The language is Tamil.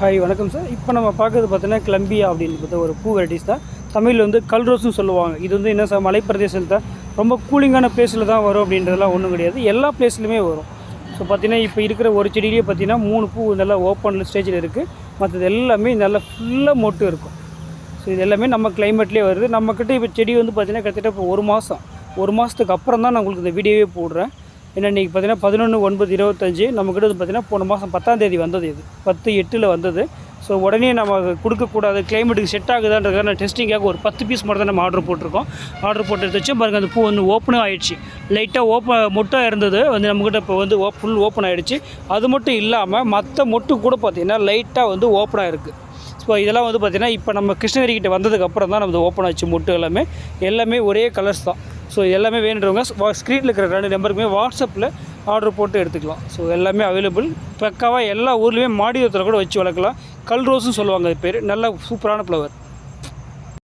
ஹாய் வணக்கம் சார். இப்போ நம்ம பார்க்குறது பார்த்தீங்கன்னா கிளம்பியா அப்படின்னு ஒரு பூ வெரைட்டிஸ் தான். தமிழில் வந்து கல்ரோஸ்னு சொல்லுவாங்க. இது வந்து என்ன சார், மலைப்பிரதேசத்தில் ரொம்ப கூலிங்கான பிளேஸில் தான் வரும் அப்படின்றதெல்லாம் ஒன்றும் கிடையாது, எல்லா பிளேஸ்லையுமே வரும். ஸோ பார்த்தீங்கன்னா இப்போ இருக்கிற ஒரு செடியிலேயே பார்த்தீங்கன்னா 3 பூ நல்லா ஓப்பன் ஸ்டேஜில் இருக்குது. மற்றது எல்லாமே நல்லா ஃபுல்லாக மொட்டு இருக்கும். ஸோ இது எல்லாமே நம்ம கிளைமேட்லேயே வருது. நம்மக்கிட்ட இப்போ செடி வந்து பார்த்திங்கன்னா கிட்டத்தட்ட இப்போ ஒரு மாதத்துக்கு அப்புறம் தான் நான் உங்களுக்கு இந்த வீடியோவே போடுறேன். ஏன்னா இன்றைக்கி பார்த்தீங்கன்னா 11/9/25 நம்மக்கிட்ட வந்து பார்த்திங்கன்னா போன மாதம் 10ஆம் தேதி வந்தது. இது 10/8 வந்தது. ஸோ உடனே நம்ம கொடுக்கக்கூடாது, கிளைமேட்டுக்கு செட் ஆகுதான்றதுக்காக நான் டெஸ்டிங்காக ஒரு 10 பீஸ் மட்டும் தான் நம்ம ஆர்டர் போட்டிருக்கோம். ஆர்டர் போட்டு எடுத்து வச்சு பாருங்கள், அந்த பூ வந்து ஓப்பனும் ஆகிடுச்சு. லைட்டாக மொட்டாக இருந்தது வந்து நம்மக்கிட்ட இப்போ வந்து ஃபுல் ஓப்பன் ஆகிடுச்சு. அது மட்டும் இல்லாமல் மற்ற மொட்டு கூட பார்த்திங்கன்னா லைட்டாக வந்து ஓப்பனாக இருக்குது. ஸோ இதெல்லாம் வந்து பார்த்திங்கன்னா இப்போ நம்ம கிருஷ்ணகிரிக்கிட்ட வந்ததுக்கப்புறம் தான் நம்ம ஓப்பன் ஆச்சு. மொட்டு எல்லாமே ஒரே கலர்ஸ் தான். ஸோ எல்லாமே வேணுன்றவங்க ஸ்க்ரீனில் இருக்கிற 2 நம்பருக்குமே வாட்ஸ்அப்பில் ஆர்டர் போட்டு எடுத்துக்கலாம். ஸோ எல்லாமே அவைலபிள். பக்காவாக எல்லா ஊர்லேயுமே மாடி தோட்டத்தில் கூட வச்சு வளர்க்கலாம். கல்ரோஸ்னு சொல்லுவாங்க அது பேர். நல்ல சூப்பரான ஃப்ளவர்.